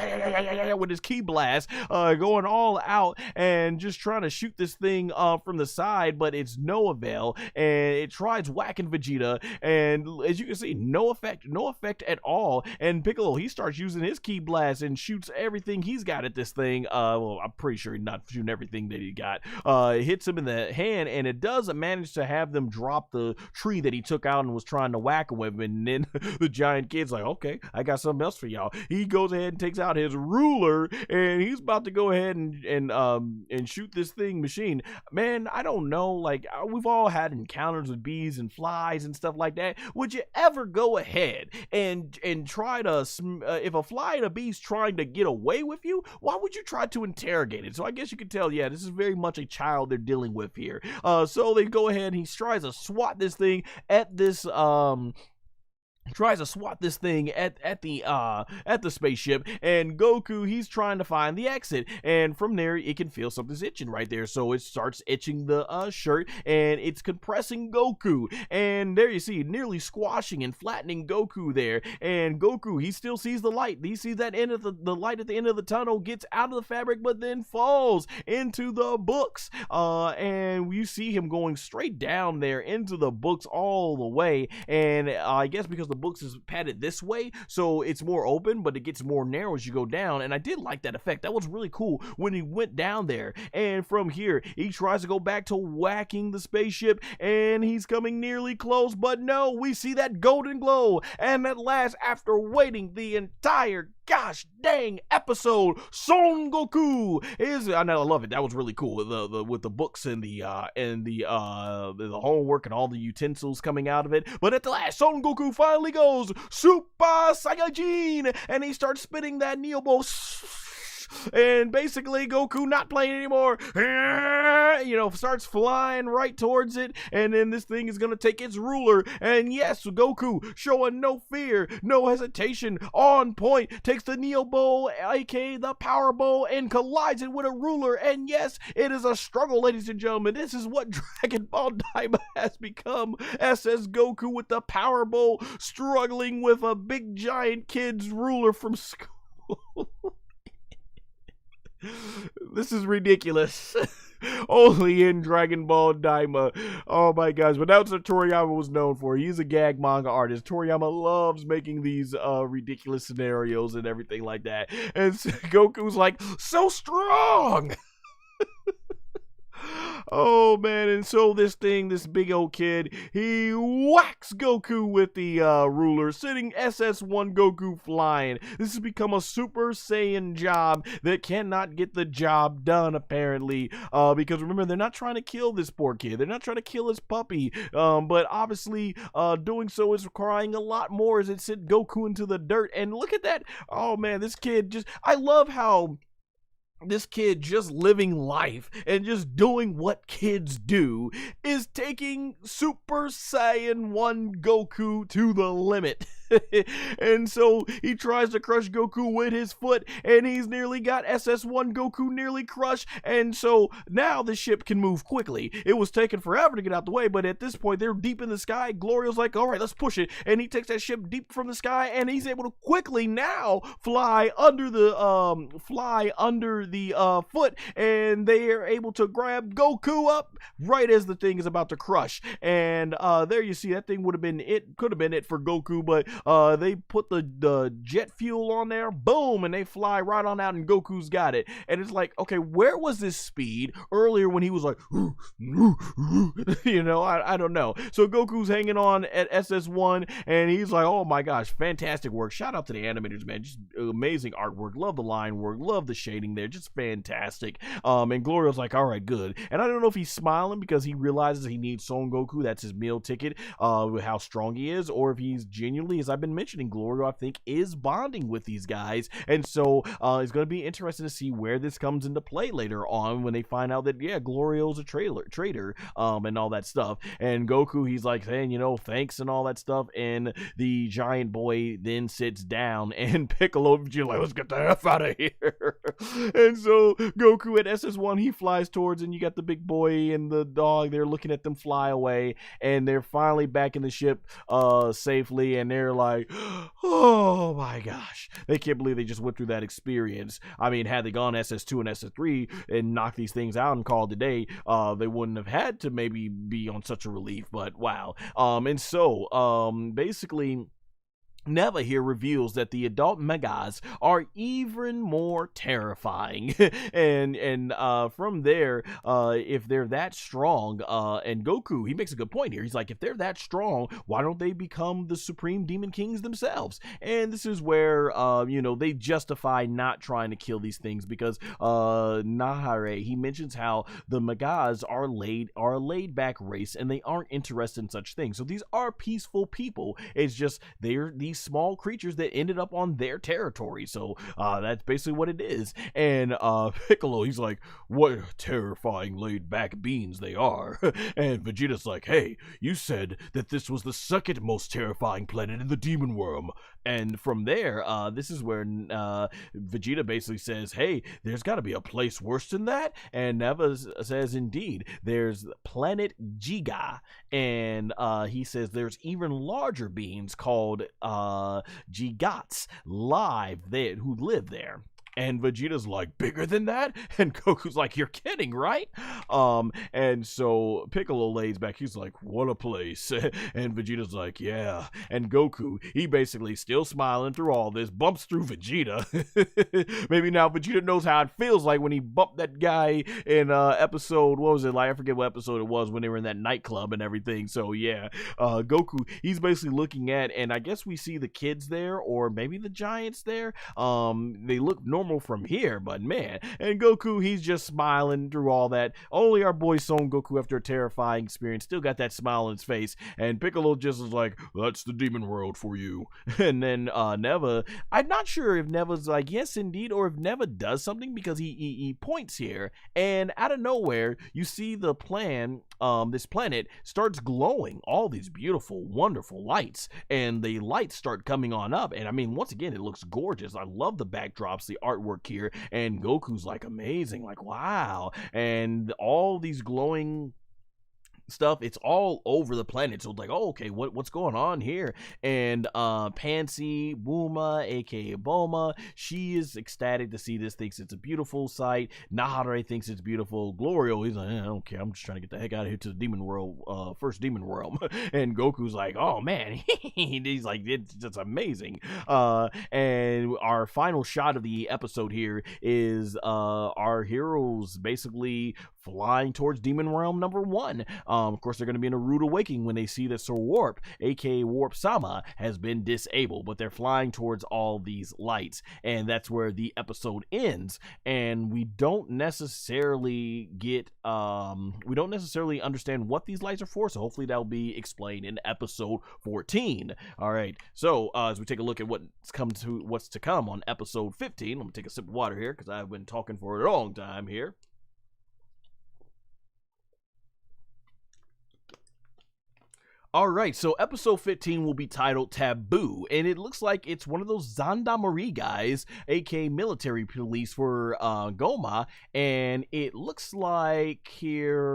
with his ki blast, going all out and just trying to shoot this thing from the side, but it's no avail, and it tries whacking Vegeta, and as you can see, no effect at all. And Piccolo, he starts using his ki blast and shoots everything he's got at this thing. Well, I'm pretty sure he's not shooting everything that he got. It hits him in the hand, and it does manage to have them drop the tree that he took out and was trying to whack him with. And then the giant kid's like, okay, I got something else for y'all. He goes ahead and takes out his ruler, and he's about to go ahead and shoot this machine. Man, I don't know, like, we've all had encounters with bees and flies and stuff like that. Would you ever go ahead and try to if a fly and a bee's trying to get away with you, why would you try to interrogate it? So I guess you could tell, yeah, this is very much a child they're dealing with here. So they go ahead and he tries to swat this thing at this at the spaceship, and Goku, he's trying to find the exit, and from there it can feel something's itching right there, so it starts itching the shirt, and it's compressing Goku, and there you see, nearly squashing and flattening Goku there. And Goku, he still sees the light. He sees that end of the light at the end of the tunnel, gets out of the fabric, but then falls into the books, and you see him going straight down there into the books all the way. And I guess because the books is padded this way, so it's more open, but it gets more narrow as you go down. And I did like that effect. That was really cool when he went down there. And from here, he tries to go back to whacking the spaceship, and he's coming nearly close, but no, we see that golden glow. And at last, after waiting the entire gosh dang episode, Son Goku is, I love it. That was really cool with the books and the homework and all the utensils coming out of it. But at the last, Son Goku finally goes Super Saiyajin, and he starts spitting that Neo Ball And basically Goku not playing anymore, starts flying right towards it, and then this thing is gonna take its ruler, and yes, Goku, showing no fear, no hesitation, on point, takes the Neo Bowl, aka the Power Bowl, and collides it with a ruler, and yes, it is a struggle, ladies and gentlemen. This is what Dragon Ball DAIMA has become. SS Goku with the Power Bowl, struggling with a big giant kid's ruler from school. This is ridiculous. Only in Dragon Ball DAIMA. Oh my gosh. But that's what Toriyama was known for. He's a gag manga artist. Toriyama loves making these ridiculous scenarios and everything like that. And so Goku's like, so strong! Oh man, and so this big old kid, he whacks Goku with the ruler, sending SS1 Goku flying. This has become a Super Saiyan job that cannot get the job done, apparently, because remember, they're not trying to kill this poor kid. They're not trying to kill his puppy, but obviously doing so is requiring a lot more as it sent Goku into the dirt. And look at that. Oh man, this kid I love how this kid just living life and just doing what kids do is taking Super Saiyan 1 Goku to the limit. And so he tries to crush Goku with his foot, and he's nearly got SS1 Goku nearly crushed, and so now the ship can move quickly. It was taking forever to get out the way, but at this point they're deep in the sky. Glorio's like, all right, let's push it, and he takes that ship deep from the sky, and he's able to quickly now fly under the foot, and they are able to grab Goku up right as the thing is about to crush. And there you see, that thing could have been it for Goku, but they put the jet fuel on there, boom, and they fly right on out, and Goku's got it. And it's like, okay, where was this speed earlier when he was like, I don't know. So Goku's hanging on at SS1, and he's like, oh my gosh, fantastic work. Shout out to the animators, man. Just amazing artwork. Love the line work. Love the shading there. Just fantastic. And Glorio's like, all right, good. And I don't know if he's smiling because he realizes he needs Son Goku. That's his meal ticket, with how strong he is, or if he's genuinely, as I've been mentioning, Glorio, I think, is bonding with these guys. And so it's going to be interesting to see where this comes into play later on when they find out that, yeah, Glorio's a traitor, and all that stuff. And Goku, he's like saying, thanks and all that stuff. And the giant boy then sits down, and Piccolo, you're like, let's get the F out of here. And so Goku at SS1, he flies towards, and you got the big boy and the dog, they're looking at them fly away, and they're finally back in the ship safely, and they're like, oh my gosh, they can't believe they just went through that experience. I mean, had they gone SS2 and SS3 and knocked these things out and called it a day, they wouldn't have had to maybe be on such a relief, but wow. And so basically, Neva here reveals that the adult Megas are even more terrifying. and from there, if they're that strong, and Goku, he makes a good point here. He's like, if they're that strong, why don't they become the Supreme Demon Kings themselves? And this is where, they justify not trying to kill these things because Nahare, he mentions how the Megas are a laid back race and they aren't interested in such things. So these are peaceful people. It's just they're these small creatures that ended up on their territory. So that's basically what it is. And Piccolo, he's like, what terrifying laid back beings they are. And Vegeta's like, hey, you said that this was the second most terrifying planet in the demon world. And from there, this is where Vegeta basically says, hey, there's got to be a place worse than that. And Neva says, indeed, there's planet Giga. And he says there's even larger beings called Gigats who live there. And Vegeta's like, bigger than that? And Goku's like, you're kidding, right? And so Piccolo lays back. He's like, what a place. And Vegeta's like, yeah. And Goku, he basically still smiling through all this, bumps through Vegeta. Maybe now Vegeta knows how it feels like when he bumped that guy in episode, what was it like? I forget what episode it was when they were in that nightclub and everything. So yeah, Goku, he's basically looking at, and I guess we see the kids there, or maybe the giants there. They look normal normal from here, but man. And Goku, he's just smiling through all that. Only our boy Son Goku, after a terrifying experience, still got that smile on his face. And Piccolo just is like, that's the demon world for you. And then Neva, I'm not sure if Neva's like, yes, indeed, or if Neva does something, because he points here, and out of nowhere, you see the this planet starts glowing, all these beautiful, wonderful lights, and the lights start coming on up. And I mean, once again, it looks gorgeous. I love the backdrops, the artwork here, and Goku's like amazing, like wow, and all these glowing stuff, it's all over the planet. So it's like, oh, okay, what's going on here? And Panzy, Bulma, aka Bulma, she is ecstatic to see this, thinks it's a beautiful sight. Nahare thinks it's beautiful. Glorio, he's like, I don't care, I'm just trying to get the heck out of here to the demon world, first demon realm. And Goku's like, oh man, he's like, it's just amazing. And our final shot of the episode here is our heroes basically flying towards demon realm number 1. Of course, they're going to be in a rude awakening when they see that Sir Warp, aka Warp Sama, has been disabled, but they're flying towards all these lights, and that's where the episode ends. And we don't necessarily understand what these lights are for, so hopefully that'll be explained in episode 14. All right, so as we take a look at what's to come on episode 15, I'm gonna take a sip of water here because I've been talking for a long time here. Alright, so episode 15 will be titled Taboo, and it looks like it's one of those Gendarmerie guys, aka military police for Gomah, and it looks like here...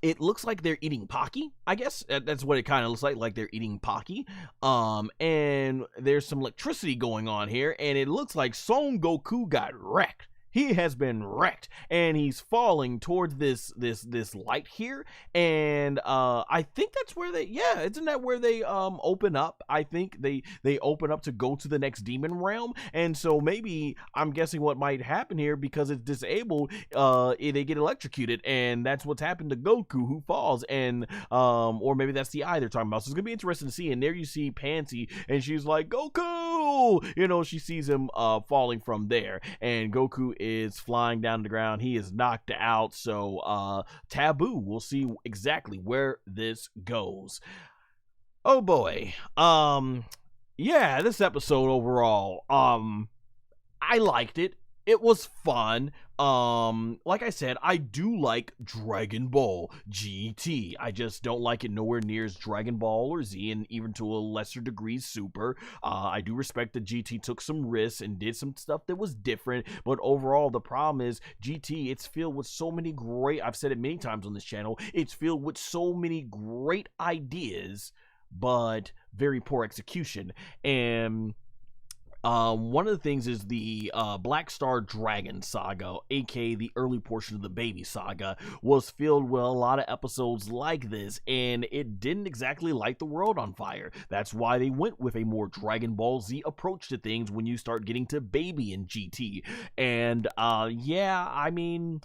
It looks like they're eating Pocky, I guess. That's what it kind of looks like they're eating Pocky. And there's some electricity going on here, and it looks like Son Goku got wrecked. He has been wrecked, and he's falling towards this light here, and I think that's where isn't that where they open up? I think they open up to go to the next demon realm, and so maybe I'm guessing what might happen here, because it's disabled, they get electrocuted, and that's what's happened to Goku, who falls, and or maybe that's the eye they're talking about. So it's gonna be interesting to see. And there you see Panzy, and she's like, Goku, you know, she sees him falling from there, and Goku is flying down to the ground. He is knocked out. So Taboo, we'll see exactly where this goes. Oh boy. Yeah, this episode overall, I liked it. It was fun. Like I said, I do like Dragon Ball GT. I just don't like it nowhere near as Dragon Ball or Z, and even to a lesser degree Super. I do respect that GT took some risks and did some stuff that was different, but overall the problem is GT, it's filled with so many great, I've said it many times on this channel, it's filled with so many great ideas, but very poor execution. And one of the things is the Black Star Dragon saga, aka the early portion of the Baby saga, was filled with a lot of episodes like this, and it didn't exactly light the world on fire. That's why they went with a more Dragon Ball Z approach to things when you start getting to Baby and GT. And yeah, I mean,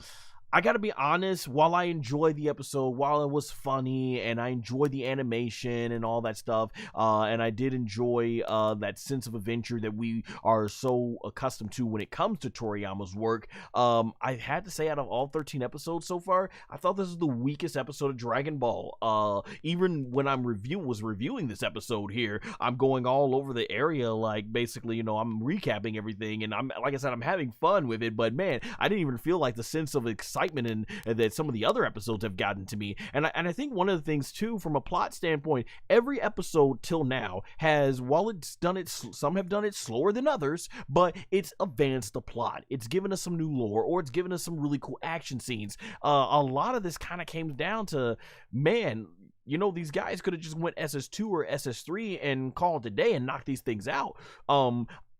I gotta be honest, while I enjoyed the episode, while it was funny, and I enjoyed the animation and all that stuff, and I did enjoy that sense of adventure that we are so accustomed to when it comes to Toriyama's work, I had to say, out of all 13 episodes so far, I thought this was the weakest episode of Dragon Ball. Even when I'm reviewing this episode here, I'm going all over the area, like, basically, you know, I'm recapping everything, and like I said, I'm having fun with it, but man, I didn't even feel like the sense of excitement and that some of the other episodes have gotten to me. And I think one of the things too, from a plot standpoint, every episode till now has, while it's done it, some have done it slower than others, but it's advanced the plot. It's given us some new lore, or it's given us some really cool action scenes. A lot of this kind of came down to, man, you know, these guys could have just went SS2 or SS3 and called it a day and knocked these things out.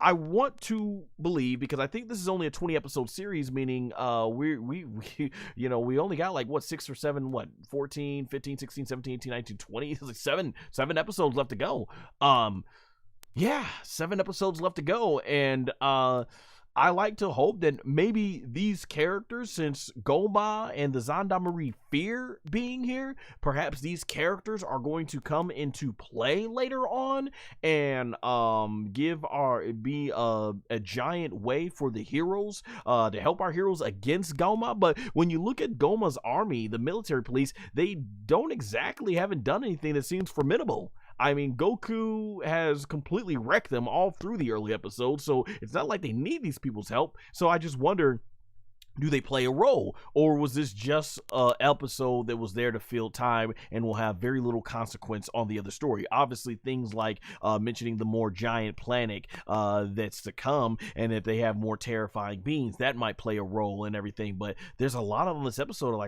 I want to believe, because I think this is only a 20 episode series, meaning we you know, we only got like 6 or 7, 14, 15, 16, 17, 18, 19, 20, it's like seven episodes left to go. Yeah, 7 episodes left to go, and I like to hope that maybe these characters, since Gomah and the Zandamarri fear being here, perhaps these characters are going to come into play later on and be a giant way for the heroes to help our heroes against Gomah. But when you look at Gomah's army, the military police, they haven't done anything that seems formidable. I mean, Goku has completely wrecked them all through the early episodes, so it's not like they need these people's help. So I just wonder, do they play a role, or was this just an episode that was there to fill time and will have very little consequence on the other story? Obviously, things like mentioning the more giant planet that's to come, and if they have more terrifying beings, that might play a role in everything. But there's a lot of this episode.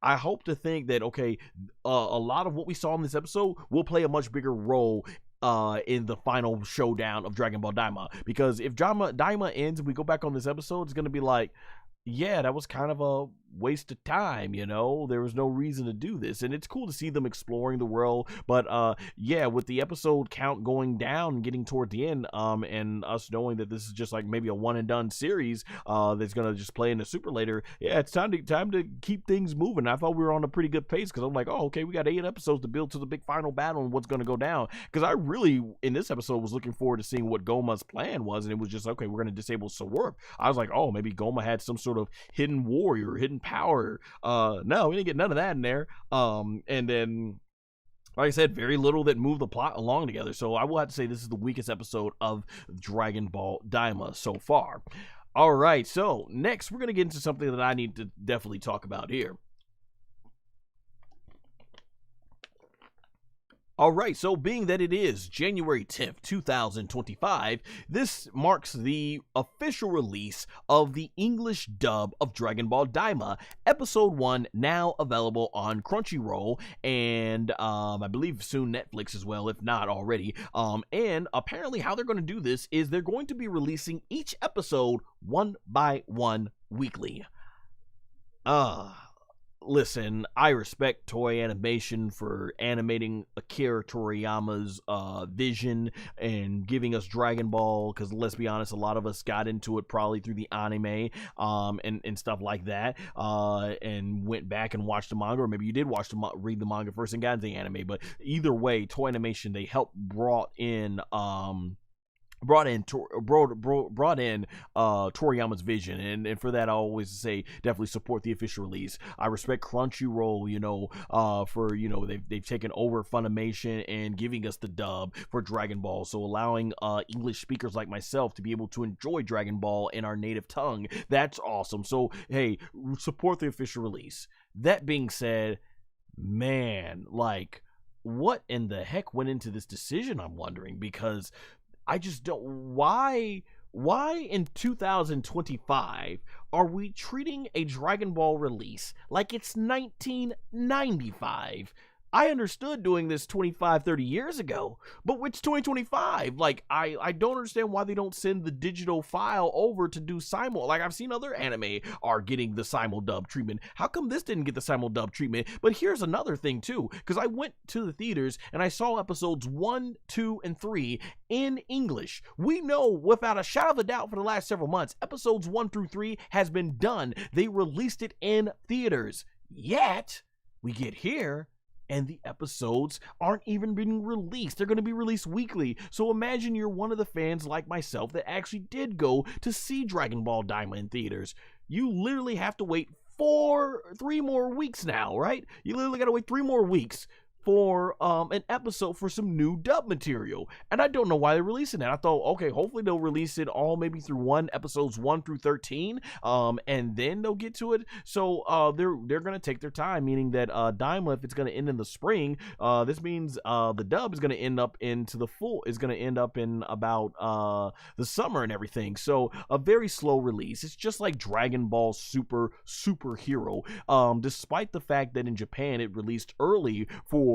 I hope to think that okay, a lot of what we saw in this episode will play a much bigger role in the final showdown of Dragon Ball Daima. Because if Daima ends and we go back on this episode, it's gonna be like, yeah, that was kind of a waste of time, you know? There was no reason to do this. And it's cool to see them exploring the world. But yeah, with the episode count going down and getting toward the end, and us knowing that this is just like maybe a one and done series that's gonna just play in the super later, yeah, it's time to keep things moving. I thought we were on a pretty good pace because I'm like, oh, okay, we got 8 episodes to build to the big final battle and what's gonna go down. Because I really, in this episode, was looking forward to seeing what Gomah's plan was, and it was just, okay, we're gonna disable Swarp. I was like, oh, maybe Gomah had some sort of hidden warrior, hidden power. No, we didn't get none of that in there. And then, like I said, very little that moved the plot along together. So I will have to say this is the weakest episode of Dragon Ball Daima so far. All right, so next we're gonna get into something that I need to definitely talk about here. Alright, so being that it is January 10th, 2025, this marks the official release of the English dub of Dragon Ball Daima, Episode 1, now available on Crunchyroll, and I believe soon Netflix as well, if not already. And apparently how they're going to do this is they're going to be releasing each episode one by one weekly. Listen, I respect Toei Animation for animating Akira Toriyama's vision and giving us Dragon Ball, because let's be honest, a lot of us got into it probably through the anime and stuff like that, and went back and watched the manga, or maybe you did read the manga first and got into the anime. But either way, Toei Animation, they helped brought in Toriyama's vision, and for that I always say definitely support the official release. I respect Crunchyroll, you know, for, you know, they've taken over Funimation and giving us the dub for Dragon Ball, so allowing English speakers like myself to be able to enjoy Dragon Ball in our native tongue. That's awesome. So hey, support the official release. That being said, man, like, what in the heck went into this decision, I'm wondering, because I just don't, why in 2025 are we treating a Dragon Ball release like it's 1995? I understood doing this 25, 30 years ago, but it's 2025. Like, I don't understand why they don't send the digital file over to do simul. Like, I've seen other anime are getting the simul dub treatment. How come this didn't get the simul dub treatment? But here's another thing too, because I went to the theaters and I saw episodes 1, 2, and 3 in English. We know without a shadow of a doubt for the last several months, episodes 1 through 3 has been done. They released it in theaters. Yet, we get here and the episodes aren't even being released. They're going to be released weekly. So imagine you're one of the fans like myself that actually did go to see Dragon Ball Daima in theaters. You literally have to wait 3 more weeks now, right? You literally got to wait 3 more weeks for an episode for some new dub material, and I don't know why they're releasing it. I thought, okay, hopefully they'll release it all maybe through episodes 1 through 13, and then they'll get to it. So they're gonna take their time, meaning that Daima, if it's gonna end in the spring, this means the dub is gonna end up in about the summer and everything. So a very slow release. It's just like Dragon Ball Superhero. Despite the fact that in Japan it released early for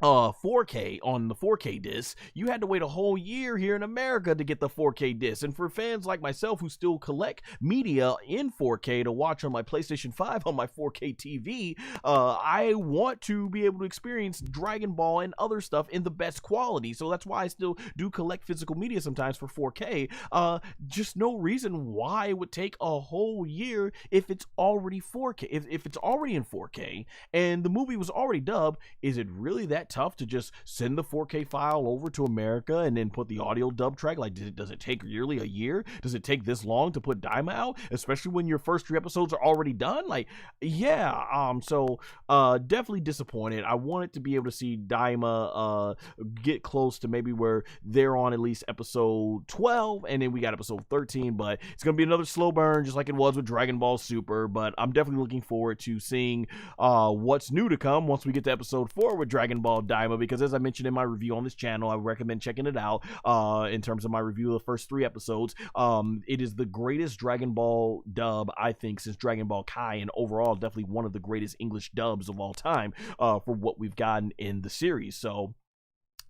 4K on the 4K disc, you had to wait a whole year here in America to get the 4K disc. And for fans like myself who still collect media in 4K to watch on my PlayStation 5 on my 4K TV, I want to be able to experience Dragon Ball and other stuff in the best quality. So that's why I still do collect physical media sometimes for 4K. Just no reason why it would take a whole year if it's already 4K. If it's already in 4K and the movie was already dubbed, is it really that tough to just send the 4K file over to America and then put the audio dub track? Like, does it take nearly a year? Does it take this long to put Daima out, especially when your first 3 episodes are already done? Like, yeah. So definitely disappointed. I wanted to be able to see Daima get close to maybe where they're on at least episode 12, and then we got episode 13, but it's gonna be another slow burn just like it was with Dragon Ball Super. But I'm definitely looking forward to seeing what's new to come once we get to episode 4 with Dragon Ball DAIMA, because as I mentioned in my review on this channel, I recommend checking it out. In terms of my review of the first 3 episodes, it is the greatest Dragon Ball dub, I think, since Dragon Ball Kai, and overall definitely one of the greatest English dubs of all time for what we've gotten in the series. So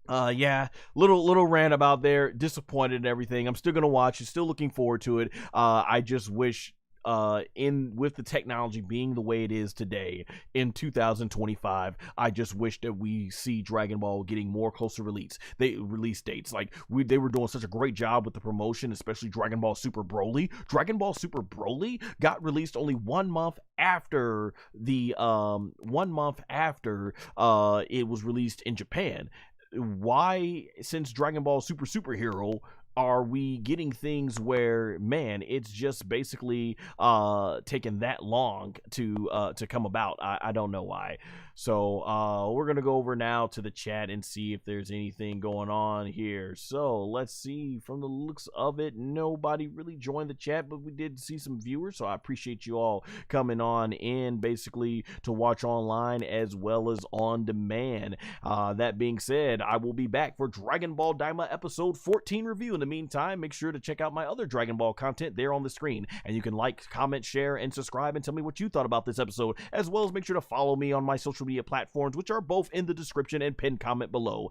yeah, little rant about there, disappointed and everything. I'm still gonna watch it, still looking forward to it. I just wish with the technology being the way it is today in 2025, I just wish that we see Dragon Ball getting more closer release dates. Like, they were doing such a great job with the promotion, especially Dragon Ball Super Broly. Dragon Ball Super Broly got released only 1 month after it was released in Japan. Why, since Dragon Ball Superhero, are we getting things where, man, it's just basically taken that long to come about? I don't know why. So we're gonna go over now to the chat and see if there's anything going on here. So let's see. From the looks of it, nobody really joined the chat, but we did see some viewers, so I appreciate you all coming on in basically to watch online as well as on demand. That being said, I will be back for Dragon Ball DAIMA episode 14 review. In the meantime, make sure to check out my other Dragon Ball content there on the screen, and you can like, comment, share, and subscribe, and tell me what you thought about this episode, as well as make sure to follow me on my social media platforms, which are both in the description and pinned comment below.